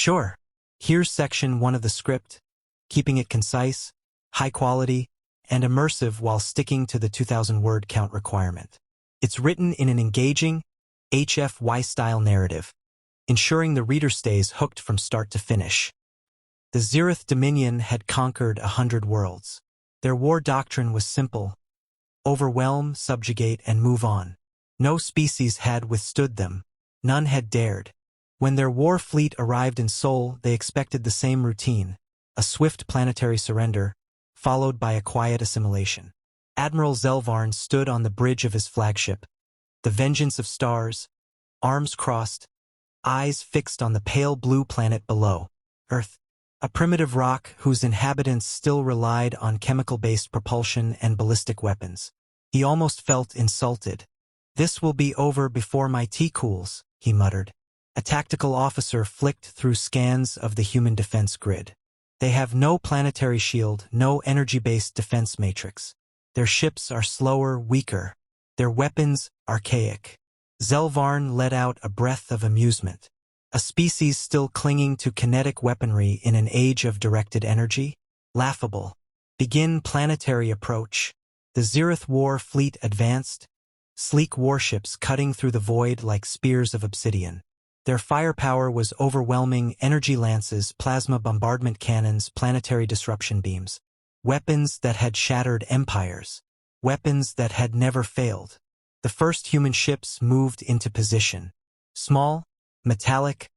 Sure. Here's section 1 of the script, keeping it concise, high quality, and immersive while sticking to the 2,000-word count requirement. It's written in an engaging, HFY-style narrative, ensuring the reader stays hooked from start to finish. The Zirith Dominion had conquered 100 worlds. Their war doctrine was simple: overwhelm, subjugate, and move on. No species had withstood them. None had dared. When their war fleet arrived in Seoul, they expected the same routine: a swift planetary surrender, followed by a quiet assimilation. Admiral Zelvarn stood on the bridge of his flagship, the Vengeance of Stars, arms crossed, eyes fixed on the pale blue planet below, Earth, a primitive rock whose inhabitants still relied on chemical-based propulsion and ballistic weapons. He almost felt insulted. "This will be over before my tea cools," he muttered. A tactical officer flicked through scans of the human defense grid. "They have no planetary shield, no energy-based defense matrix. Their ships are slower, weaker. Their weapons, archaic." Zelvarn let out a breath of amusement. A species still clinging to kinetic weaponry in an age of directed energy? Laughable. Begin planetary approach. The Zirith War fleet advanced, sleek warships cutting through the void like spears of obsidian. Their firepower was overwhelming: energy lances, plasma bombardment cannons, planetary disruption beams. Weapons that had shattered empires. Weapons that had never failed. The first human ships moved into position. Small, metallic,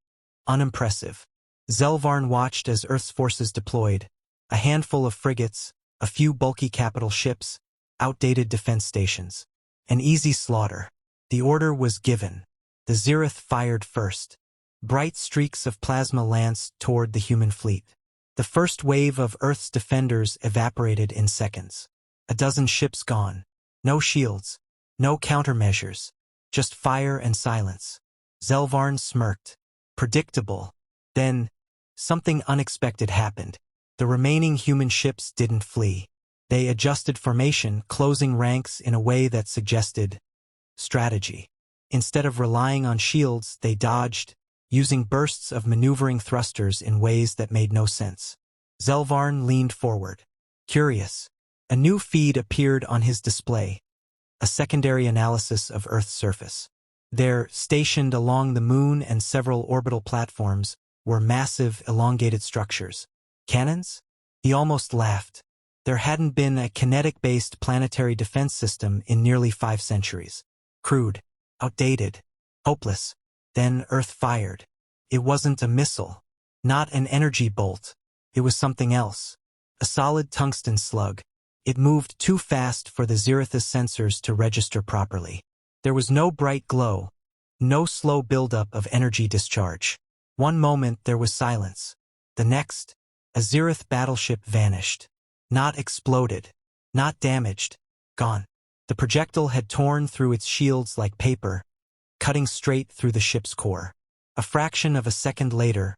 unimpressive. Zelvarn watched as Earth's forces deployed. A handful of frigates, a few bulky capital ships, outdated defense stations. An easy slaughter. The order was given. The Zirith fired first. Bright streaks of plasma lanced toward the human fleet. The first wave of Earth's defenders evaporated in seconds. A dozen ships gone. No shields. No countermeasures. Just fire and silence. Zelvarn smirked. Predictable. Then, something unexpected happened. The remaining human ships didn't flee. They adjusted formation, closing ranks in a way that suggested strategy. Instead of relying on shields, they dodged, using bursts of maneuvering thrusters in ways that made no sense. Zelvarn leaned forward. Curious. A new feed appeared on his display. A secondary analysis of Earth's surface. There, stationed along the moon and several orbital platforms, were massive, elongated structures. Cannons? He almost laughed. There hadn't been a kinetic-based planetary defense system in nearly 5 centuries. Crude. Outdated. Hopeless. Then Earth fired. It wasn't a missile. Not an energy bolt. It was something else. A solid tungsten slug. It moved too fast for the Zirith's sensors to register properly. There was no bright glow. No slow buildup of energy discharge. One moment there was silence. The next, a Zirith battleship vanished. Not exploded. Not damaged. Gone. The projectile had torn through its shields like paper, cutting straight through the ship's core. A fraction of a second later,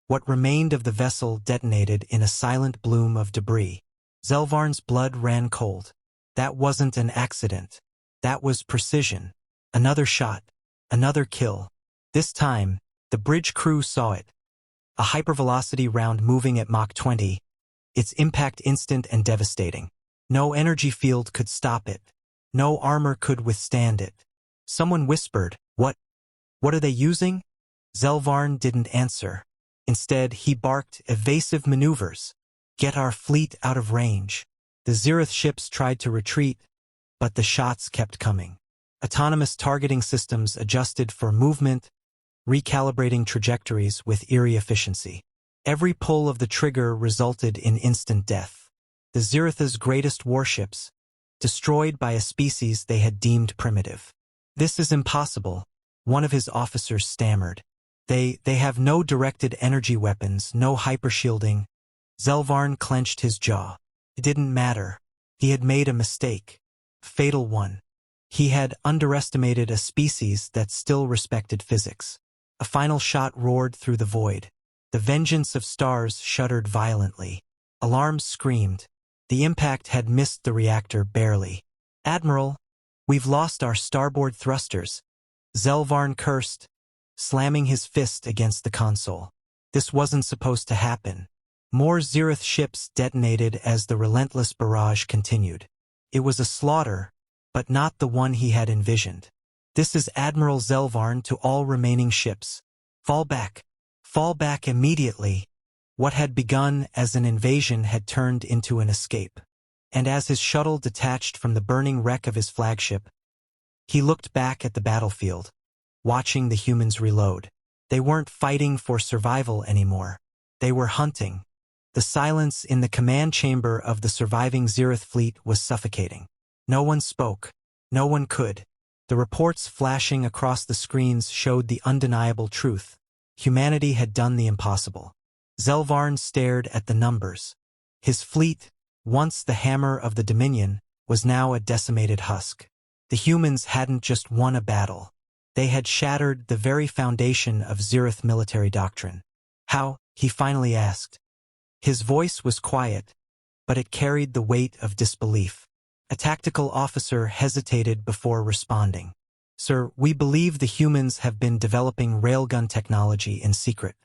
what remained of the vessel detonated in a silent bloom of debris. Zelvarn's blood ran cold. That wasn't an accident. That was precision. Another shot. Another kill. This time, the bridge crew saw it. A hypervelocity round moving at Mach 20. Its impact instant and devastating. No energy field could stop it. No armor could withstand it. Someone whispered, "What? What are they using?" Zelvarn didn't answer. Instead, he barked evasive maneuvers. "Get our fleet out of range." The Zirith ships tried to retreat, but the shots kept coming. Autonomous targeting systems adjusted for movement, recalibrating trajectories with eerie efficiency. Every pull of the trigger resulted in instant death. The Zirith's greatest warships, destroyed by a species they had deemed primitive. "This is impossible," one of his officers stammered. They have no directed energy weapons, no hypershielding." Zelvarn clenched his jaw. It didn't matter. He had made a mistake. A fatal one. He had underestimated a species that still respected physics. A final shot roared through the void. The Vengeance of Stars shuddered violently. Alarms screamed. The impact had missed the reactor barely. "Admiral, we've lost our starboard thrusters," Zelvarn cursed, slamming his fist against the console. This wasn't supposed to happen. More Zereth ships detonated as the relentless barrage continued. It was a slaughter, but not the one he had envisioned. This is Admiral Zelvarn to all remaining ships. Fall back. Fall back immediately. What had begun as an invasion had turned into an escape. And as his shuttle detached from the burning wreck of his flagship, he looked back at the battlefield, watching the humans reload. They weren't fighting for survival anymore. They were hunting. The silence in the command chamber of the surviving Zereth fleet was suffocating. No one spoke. No one could. The reports flashing across the screens showed the undeniable truth. Humanity had done the impossible. Zelvarn stared at the numbers. His fleet, once the hammer of the Dominion, was now a decimated husk. The humans hadn't just won a battle. They had shattered the very foundation of Zereth military doctrine. How? He finally asked. His voice was quiet, but it carried the weight of disbelief. A tactical officer hesitated before responding. Sir, we believe the humans have been developing railgun technology in secret.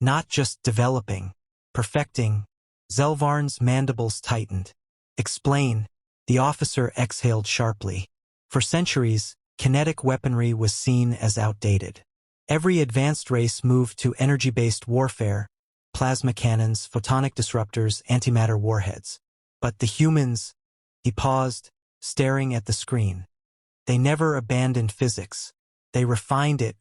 Not just developing, perfecting. Zelvarn's mandibles tightened. Explain. The officer exhaled sharply. For centuries, kinetic weaponry was seen as outdated. Every advanced race moved to energy-based warfare, plasma cannons, photonic disruptors, antimatter warheads. But the humans, he paused, staring at the screen. They never abandoned physics. They refined it.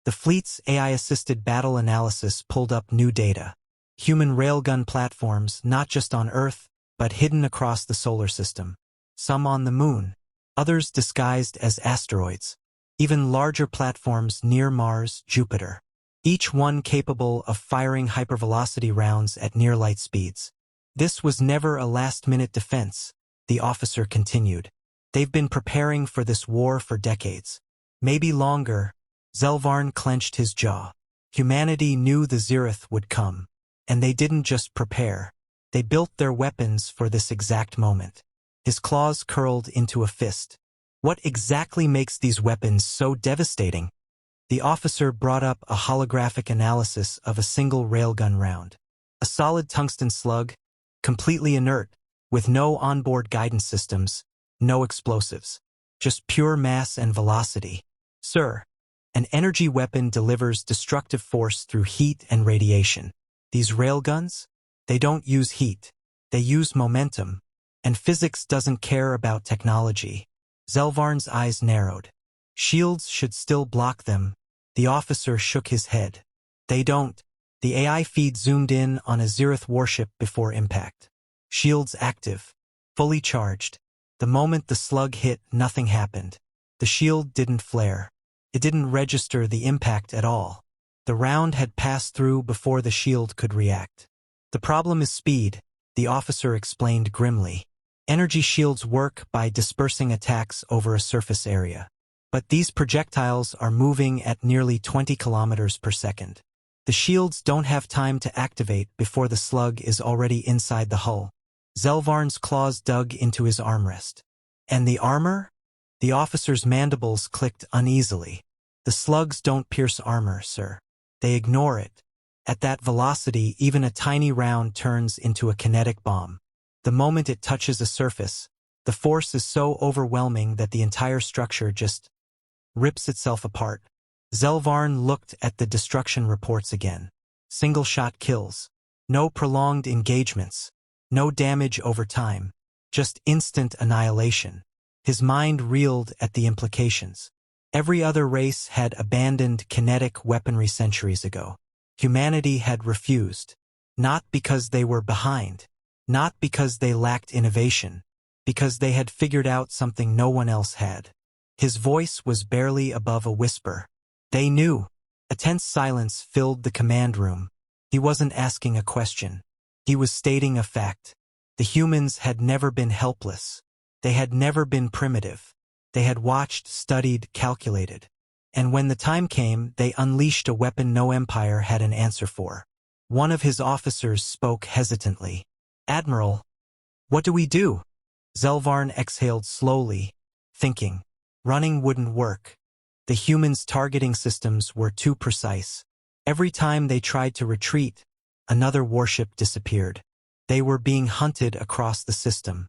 The fleet's AI-assisted battle analysis pulled up new data. Human railgun platforms not just on Earth, but hidden across the solar system. Some on the moon, others disguised as asteroids. Even larger platforms near Mars, Jupiter. Each one capable of firing hypervelocity rounds at near-light speeds. This was never a last-minute defense, the officer continued. They've been preparing for this war for decades. Maybe longer. Zelvarn clenched his jaw. Humanity knew the Zereth would come. And they didn't just prepare. They built their weapons for this exact moment. His claws curled into a fist. What exactly makes these weapons so devastating? The officer brought up a holographic analysis of a single railgun round. A solid tungsten slug, completely inert, with no onboard guidance systems, no explosives. Just pure mass and velocity. Sir, an energy weapon delivers destructive force through heat and radiation. These railguns? They don't use heat. They use momentum. And physics doesn't care about technology. Zelvarn's eyes narrowed. Shields should still block them. The officer shook his head. They don't. The AI feed zoomed in on a Zereth warship before impact. Shields active. Fully charged. The moment the slug hit, nothing happened. The shield didn't flare. It didn't register the impact at all. The round had passed through before the shield could react. The problem is speed, the officer explained grimly. Energy shields work by dispersing attacks over a surface area. But these projectiles are moving at nearly 20 kilometers per second. The shields don't have time to activate before the slug is already inside the hull. Zelvarn's claws dug into his armrest. And the armor? The officer's mandibles clicked uneasily. The slugs don't pierce armor, sir. They ignore it. At that velocity, even a tiny round turns into a kinetic bomb. The moment it touches a surface, the force is so overwhelming that the entire structure just rips itself apart. Zelvarn looked at the destruction reports again. Single-shot kills. No prolonged engagements. No damage over time. Just instant annihilation. His mind reeled at the implications. Every other race had abandoned kinetic weaponry centuries ago. Humanity had refused. Not because they were behind. Not because they lacked innovation. Because they had figured out something no one else had. His voice was barely above a whisper. They knew. A tense silence filled the command room. He wasn't asking a question. He was stating a fact. The humans had never been helpless. They had never been primitive. They had watched, studied, calculated. And when the time came, they unleashed a weapon no empire had an answer for. One of his officers spoke hesitantly. "Admiral, what do we do?" Zelvarn exhaled slowly, thinking. Running wouldn't work. The humans' targeting systems were too precise. Every time they tried to retreat, another warship disappeared. They were being hunted across the system.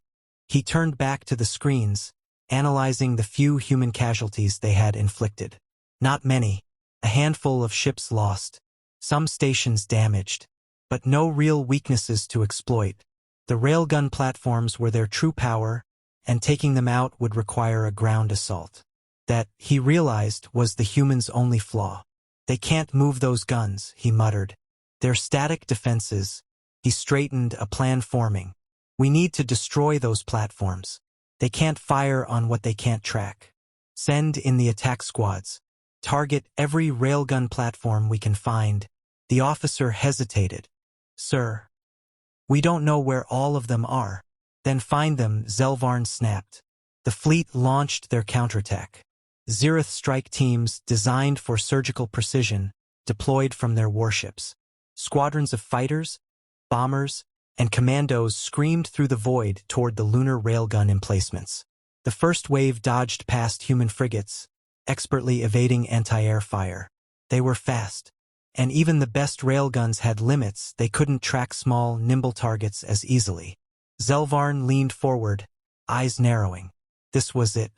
He turned back to the screens, analyzing the few human casualties they had inflicted. Not many, a handful of ships lost, some stations damaged, but no real weaknesses to exploit. The railgun platforms were their true power, and taking them out would require a ground assault. That, he realized, was the humans' only flaw. They can't move those guns, he muttered. They're static defenses. He straightened, a plan forming. We need to destroy those platforms. They can't fire on what they can't track. Send in the attack squads. Target every railgun platform we can find. The officer hesitated. Sir, we don't know where all of them are. Then find them, Zelvarn snapped. The fleet launched their counterattack. Zirith strike teams, designed for surgical precision, deployed from their warships. Squadrons of fighters, bombers, and commandos screamed through the void toward the lunar railgun emplacements. The first wave dodged past human frigates, expertly evading anti-air fire. They were fast, and even the best railguns had limits. They couldn't track small, nimble targets as easily. Zelvarn leaned forward, eyes narrowing. This was it.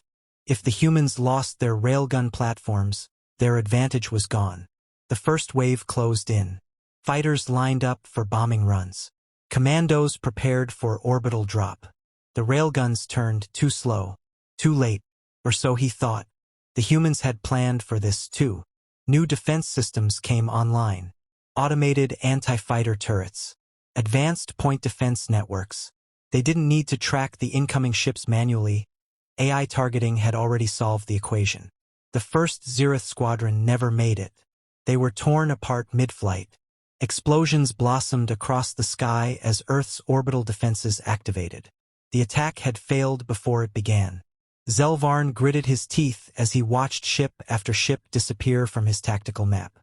If the humans lost their railgun platforms, their advantage was gone. The first wave closed in. Fighters lined up for bombing runs. Commandos prepared for orbital drop. The railguns turned too slow, too late, or so he thought. The humans had planned for this too. New defense systems came online. Automated anti-fighter turrets. Advanced point defense networks. They didn't need to track the incoming ships manually. AI targeting had already solved the equation. The first Zirith squadron never made it. They were torn apart mid-flight. Explosions blossomed across the sky as Earth's orbital defenses activated. The attack had failed before it began. Zelvarn gritted his teeth as he watched ship after ship disappear from his tactical map.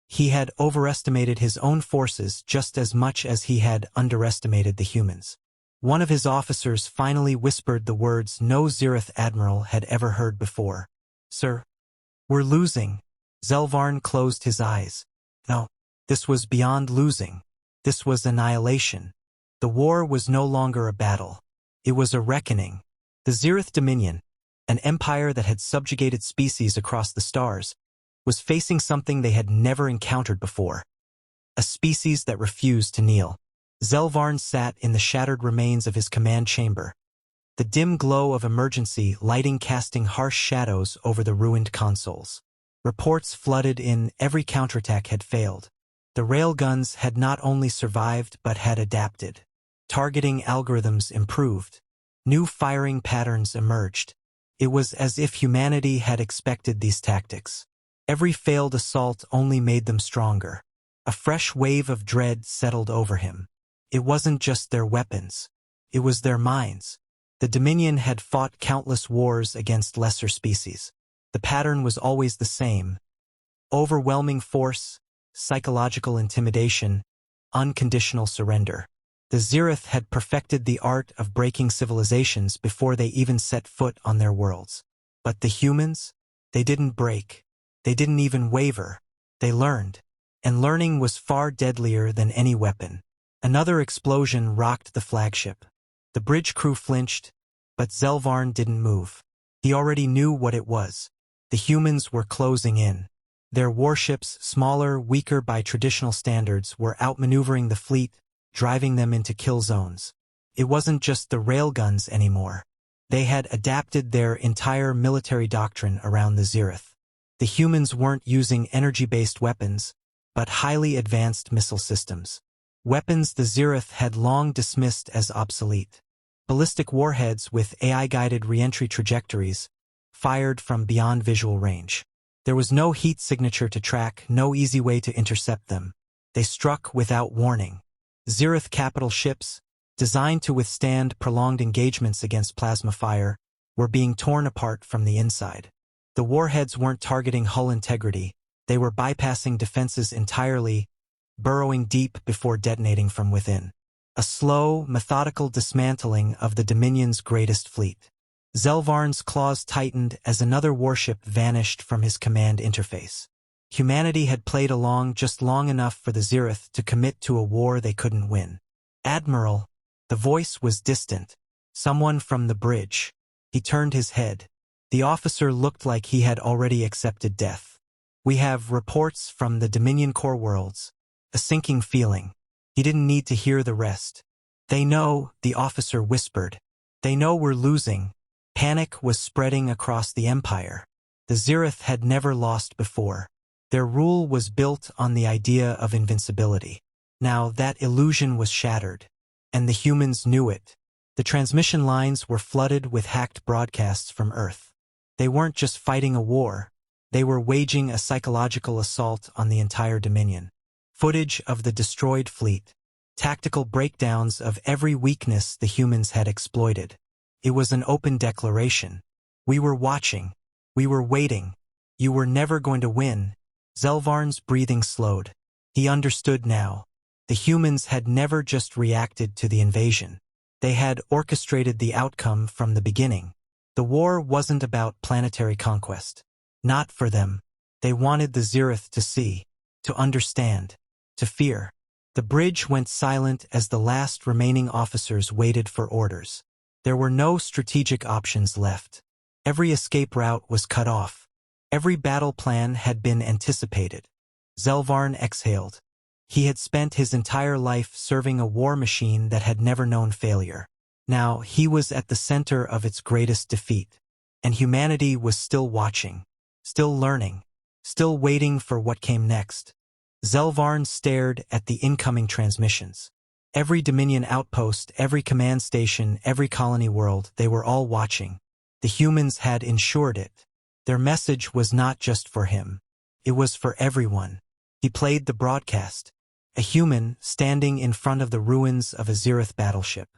He had overestimated his own forces just as much as he had underestimated the humans. One of his officers finally whispered the words no Zirith admiral had ever heard before. Sir, we're losing. Zelvarn closed his eyes. No, this was beyond losing. This was annihilation. The war was no longer a battle. It was a reckoning. The Zirith Dominion, an empire that had subjugated species across the stars, was facing something they had never encountered before. A species that refused to kneel. Zelvarn sat in the shattered remains of his command chamber. The dim glow of emergency lighting casting harsh shadows over the ruined consoles. Reports flooded in. Every counterattack had failed. The railguns had not only survived but had adapted. Targeting algorithms improved. New firing patterns emerged. It was as if humanity had expected these tactics. Every failed assault only made them stronger. A fresh wave of dread settled over him. It wasn't just their weapons. It was their minds. The Dominion had fought countless wars against lesser species. The pattern was always the same. Overwhelming force, psychological intimidation, unconditional surrender. The Zirith had perfected the art of breaking civilizations before they even set foot on their worlds. But the humans? They didn't break. They didn't even waver. They learned. And learning was far deadlier than any weapon. Another explosion rocked the flagship. The bridge crew flinched, but Zelvarn didn't move. He already knew what it was. The humans were closing in. Their warships, smaller, weaker by traditional standards, were outmaneuvering the fleet, driving them into kill zones. It wasn't just the railguns anymore. They had adapted their entire military doctrine around the Zirith. The humans weren't using energy-based weapons, but highly advanced missile systems. Weapons the Zirith had long dismissed as obsolete. Ballistic warheads with AI-guided re-entry trajectories, fired from beyond visual range. There was no heat signature to track, no easy way to intercept them. They struck without warning. Zirith capital ships, designed to withstand prolonged engagements against plasma fire, were being torn apart from the inside. The warheads weren't targeting hull integrity. They were bypassing defenses entirely, burrowing deep before detonating from within. A slow, methodical dismantling of the Dominion's greatest fleet. Zelvarn's claws tightened as another warship vanished from his command interface. Humanity had played along just long enough for the Zirith to commit to a war they couldn't win. "Admiral," the voice was distant. "Someone from the bridge." He turned his head. The officer looked like he had already accepted death. "We have reports from the Dominion core worlds." A sinking feeling. He didn't need to hear the rest. "They know," the officer whispered. "They know we're losing." Panic was spreading across the Empire. The Zirith had never lost before. Their rule was built on the idea of invincibility. Now that illusion was shattered. And the humans knew it. The transmission lines were flooded with hacked broadcasts from Earth. They weren't just fighting a war. They were waging a psychological assault on the entire Dominion. Footage of the destroyed fleet. Tactical breakdowns of every weakness the humans had exploited. It was an open declaration. "We were watching. We were waiting. You were never going to win." Zelvarn's breathing slowed. He understood now. The humans had never just reacted to the invasion. They had orchestrated the outcome from the beginning. The war wasn't about planetary conquest. Not for them. They wanted the Zirith to see, to understand, to fear. The bridge went silent as the last remaining officers waited for orders. There were no strategic options left. Every escape route was cut off. Every battle plan had been anticipated. Zelvarn exhaled. He had spent his entire life serving a war machine that had never known failure. Now he was at the center of its greatest defeat. And humanity was still watching, still learning, still waiting for what came next. Zelvarn stared at the incoming transmissions. Every Dominion outpost, every command station, every colony world, they were all watching. The humans had ensured it. Their message was not just for him. It was for everyone. He played the broadcast. A human standing in front of the ruins of a Zirith battleship.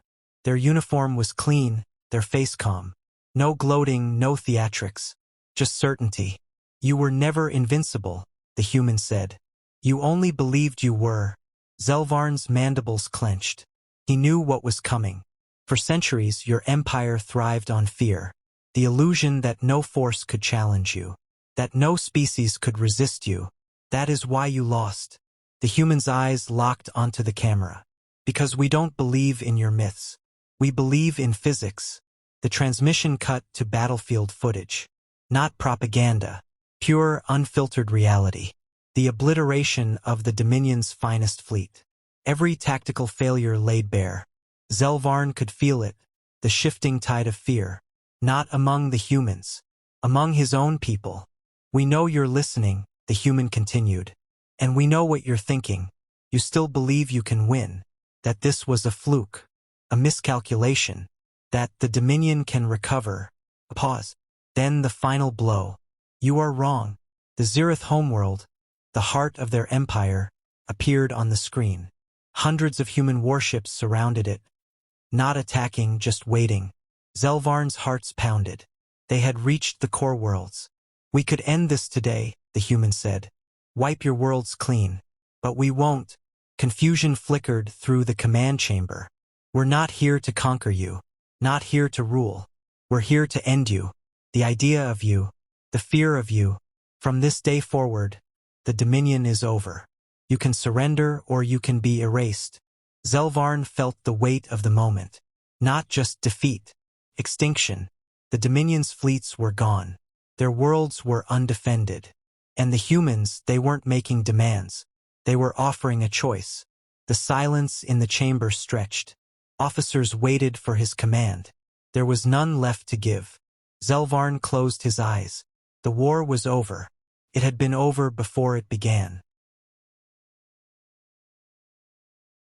Their uniform was clean, their face calm. No gloating, no theatrics. Just certainty. "You were never invincible," the human said. "You only believed you were." Zelvarn's mandibles clenched. He knew what was coming. For centuries, your empire thrived on fear. The illusion that no force could challenge you. That no species could resist you. That is why you lost. The human's eyes locked onto the camera. "Because we don't believe in your myths. We believe in physics." The transmission cut to battlefield footage. Not propaganda. Pure, unfiltered reality. The obliteration of the Dominion's finest fleet. Every tactical failure laid bare. Zelvarn could feel it, the shifting tide of fear. Not among the humans. Among his own people. "We know you're listening," the human continued. "And we know what you're thinking. You still believe you can win. That this was a fluke. A miscalculation. That the Dominion can recover." A pause. Then the final blow. "You are wrong." The Zirith homeworld, the heart of their empire, appeared on the screen. Hundreds of human warships surrounded it. Not attacking, just waiting. Zelvarn's hearts pounded. They had reached the core worlds. "We could end this today," the human said. "Wipe your worlds clean. But we won't." Confusion flickered through the command chamber. "We're not here to conquer you. Not here to rule. We're here to end you. The idea of you. The fear of you. From this day forward, the Dominion is over. You can surrender or you can be erased." Zelvarn felt the weight of the moment. Not just defeat. Extinction. The Dominion's fleets were gone. Their worlds were undefended. And the humans, they weren't making demands. They were offering a choice. The silence in the chamber stretched. Officers waited for his command. There was none left to give. Zelvarn closed his eyes. The war was over. It had been over before it began.